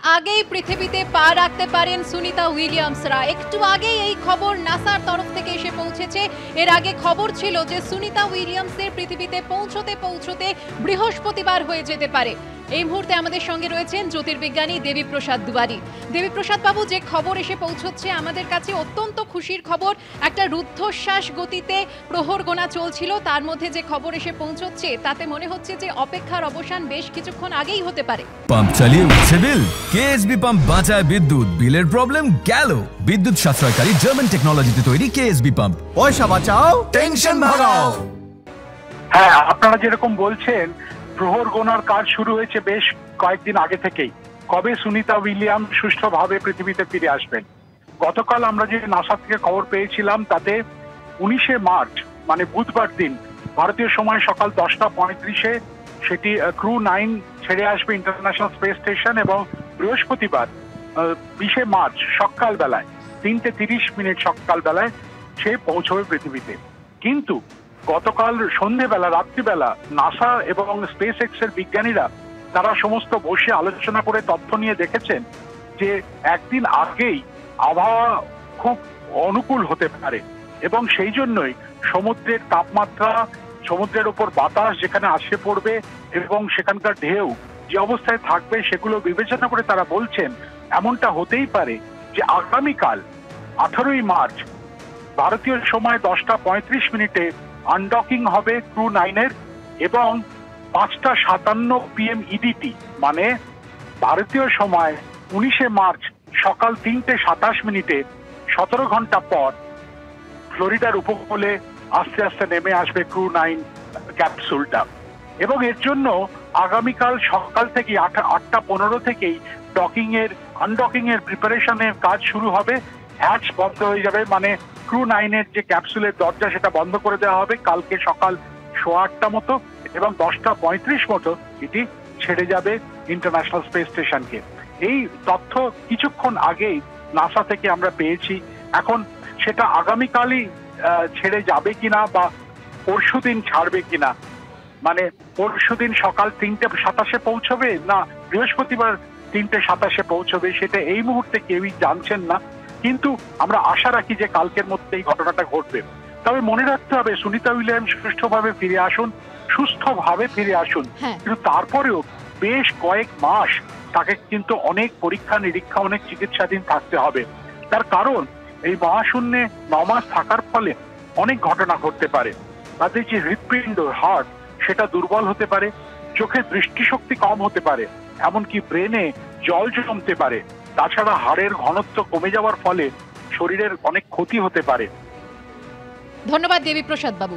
আগেই পৃথিবীতে পা রাখতে পারেন সুনিতা উইলিয়ামসরা। একটু আগেই এই খবর নাসার তরফ থেকে এসে পৌঁছেছে। এর আগে খবর ছিল যে সুনিতা উইলিয়ামসের পৃথিবীতে পৌঁছতে বৃহস্পতিবার হয়ে যেতে পারে। এই মুহূর্তে আমাদের সঙ্গে রয়েছেন জ্যোতির্বিজ্ঞানী দেবীপ্রসাদ দুয়ারি। দেবীপ্রসাদ বাবু, যে খবর এসে পৌঁছচ্ছে আমাদের কাছে অত্যন্ত খুশির খবর। একটা রুদ্ধশ্বাস গতিতে প্রহর গোনা চলছিল, তার মধ্যে যে খবর এসে পৌঁছচ্ছে তাতে মনে হচ্ছে যে অপেক্ষার অবসান বেশ কিছুক্ষণ আগেই হতে পারে। পাম্প চালিয়ে উঠছে বিল, কেএসবি পাম্প বাঁচায় বিদ্যুৎ, বিলের প্রবলেম গেল। বিদ্যুৎ সাশ্রয়কারী জার্মান টেকনোলজিতে তৈরি কেএসবি পাম্প, পয়সা বাঁচাও, টেনশন ভাগাও। হ্যাঁ, আপনারা যেরকম বলছেন প্রহর গোনার কাজ শুরু হয়েছে বেশ কয়েকদিন আগে থেকেই। কবে সুনিতা উইলিয়াম সুষ্ঠুভাবে পৃথিবীতে ফিরে আসবেন? গতকাল আমরা যে নাসা থেকে খবর পেয়েছিলাম তাতে 19শে মার্চ মানে বুধবার দিন ভারতীয় সময় সকাল 10:35-এ সেটি ক্রু 9 ছেড়ে আসবে ইন্টারন্যাশনাল স্পেস স্টেশন, এবং বৃহস্পতিবার 20শে মার্চ সকালবেলায় 3:30 সকালবেলায় সে পৌঁছবে পৃথিবীতে। কিন্তু গতকাল সন্ধেবেলা রাত্রিবেলা নাসা এবং স্পেস এক্স এর বিজ্ঞানীরা তারা সমস্ত বসে আলোচনা করে তথ্য নিয়ে দেখেছেন যে একদিন আগেই আবহাওয়া খুব অনুকূল হতে পারে, এবং সেই জন্যই সমুদ্রের তাপমাত্রা, সমুদ্রের উপর বাতাস যেখানে আসে পড়বে এবং সেখানকার ঢেউ যে অবস্থায় থাকবে সেগুলো বিবেচনা করে তারা বলছেন এমনটা হতেই পারে যে আগামীকাল 18ই মার্চ ভারতীয় সময় 10:35 আনডকিং হবে ক্রু 9-এর, এবং 5:57 PM EDT মানে ভারতীয় সময় 19শে মার্চ সকাল 3:27 17 ঘন্টা পর ফ্লোরিডার উপকূলে আস্তে আস্তে নেমে আসবে ক্রু 9 ক্যাপসুলটা। এবং এর জন্য আগামীকাল সকাল থেকে 8:15 থেকেই আনডকিং এর প্রিপারেশনের কাজ শুরু হবে। হ্যাচ বন্ধ হয়ে যাবে, মানে ক্রু 9-এর যে ক্যাপসুলের দরজা সেটা বন্ধ করে দেওয়া হবে কালকে সকাল 8:15 মতো, এবং 10:35 মতো এটি ছেড়ে যাবে ইন্টারন্যাশনাল স্পেস স্টেশনকে। এই তথ্য কিছুক্ষণ আগেই নাসা থেকে আমরা পেয়েছি। এখন সেটা আগামীকালই ছেড়ে যাবে কিনা বা পরশুদিন ছাড়বে কিনা, মানে পরশুদিন সকাল 3:27 পৌঁছবে না বৃহস্পতিবার 3:27 পৌঁছবে, সেটা এই মুহূর্তে কেউই জানছেন না। কিন্তু আমরা আশা রাখি যে কালকের মধ্যে এই ঘটনাটা ঘটবে। তবে মনে রাখতে হবে সুনিতা উইলিয়াম সুষ্ঠুভাবে ফিরে আসুন, কিন্তু তারপরেও বেশ কয়েক মাস তাকে কিন্তু অনেক পরীক্ষা নিরীক্ষা, অনেক চিকিৎসাধীন থাকতে হবে। তার কারণ এই মহাশূন্যে 9 মাস থাকার ফলে অনেক ঘটনা ঘটতে পারে। তাদের যে হৃৎপিণ্ড, হার্ট, সেটা দুর্বল হতে পারে, চোখের দৃষ্টিশক্তি কম হতে পারে, এমনকি ব্রেনে জল জমতে পারে। তাছাড়া হাড়ের ঘনত্ব কমে যাওয়ার ফলে শরীরের অনেক ক্ষতি হতে পারে। ধন্যবাদ দেবীপ্রসাদ বাবু।